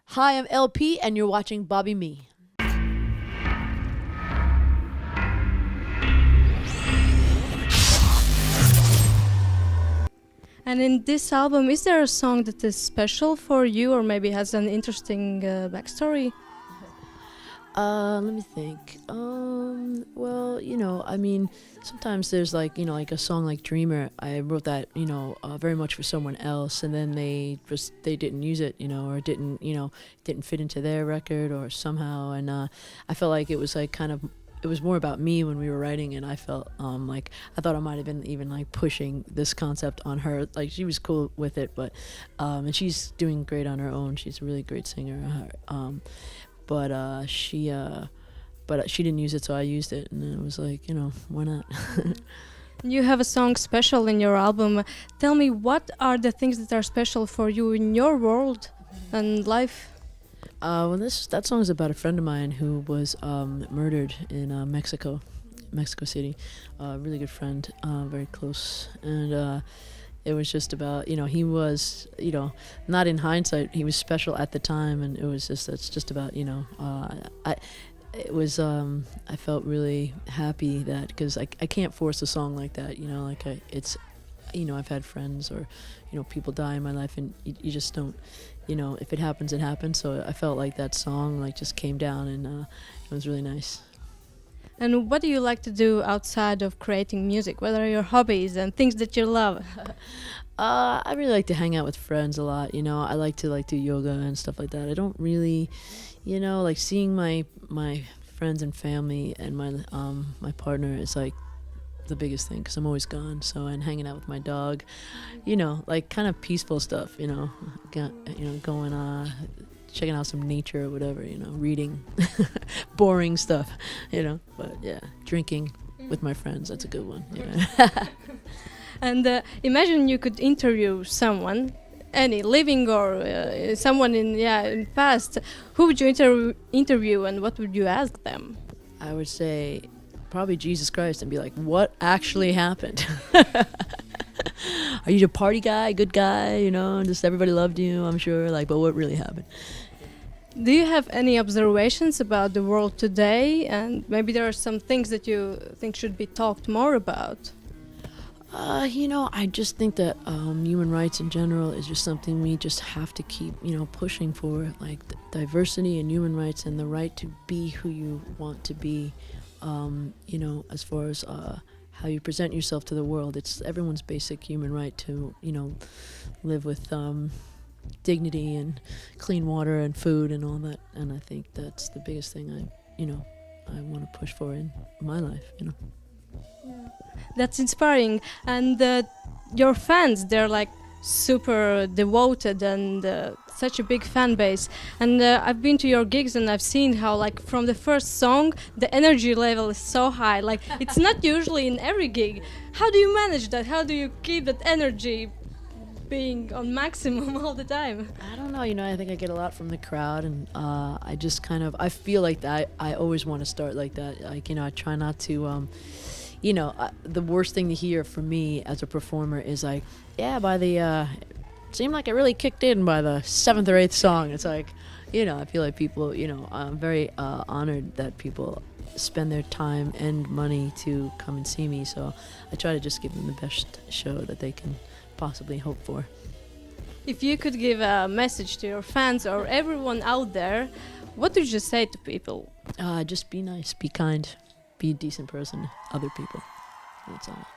Hi, I'm LP, and you're watching Bobby Me. And in this album, is there a song that is special for you or maybe has an interesting backstory? Let me think. Well, I mean, sometimes there's like, like a song like Dreamer. I wrote that, very much for someone else, and then they didn't use it, or it didn't fit into their record or somehow, and I felt like it was like it was more about me when we were writing, and I felt like I thought I might have been even like pushing this concept on her. Like she was cool with it, but and she's doing great on her own. She's a really great singer. But she didn't use it, so I used it, and it was like, why not? You have a song special in your album. Tell me, what are the things that are special for you in your world and life? Well, that song is about a friend of mine who was murdered in Mexico City. A really good friend, very close, and it was just about, he was, not in hindsight, he was special at the time, and it's just about, I felt really happy that, because I can't force a song like that, I've had friends or, people die in my life, and you just don't, if it happens, it happens. So I felt like that song like just came down, and it was really nice. And what do you like to do outside of creating music? What are your hobbies and things that you love? I really like to hang out with friends a lot. I like to do yoga and stuff like that. I don't really, like seeing my friends and family and my partner is like the biggest thing, because I'm always gone. So, and hanging out with my dog, like kind of peaceful stuff. Going checking out some nature or whatever, reading boring stuff, but yeah, drinking with my friends, that's a good one. And imagine you could interview someone, any living or someone in past. Who would you interview, and what would you ask them? I would say probably Jesus Christ, and be like, what actually happened? Are you a party guy, good guy, just everybody loved you, I'm sure, but what really happened? Do you have any observations about the world today, and maybe there are some things that you think should be talked more about? I just think that human rights in general is just something we just have to keep, pushing for, like diversity and human rights and the right to be who you want to be, as far as how you present yourself to the world. It's everyone's basic human right to, live with dignity and clean water and food and all that. And I think that's the biggest thing I want to push for in my life, Yeah. That's inspiring. And your fans, they're like super devoted and such a big fan base. And I've been to your gigs, and I've seen how, like, from the first song, the energy level is so high. Like, it's not usually in every gig. How do you manage that? How do you keep that energy being on maximum all the time? I don't know, I think I get a lot from the crowd, and I just I feel like that I always want to start like that. Like, I try not to, the worst thing to hear from me as a performer is like, yeah, by the, it seemed like it really kicked in by the 7th or 8th song. It's like, I feel like people, I'm very honored that people spend their time and money to come and see me. So I try to just give them the best show that they can possibly hope for. If you could give a message to your fans or everyone out there, what would you say to people? Just be nice, be kind, be a decent person to other people. That's all.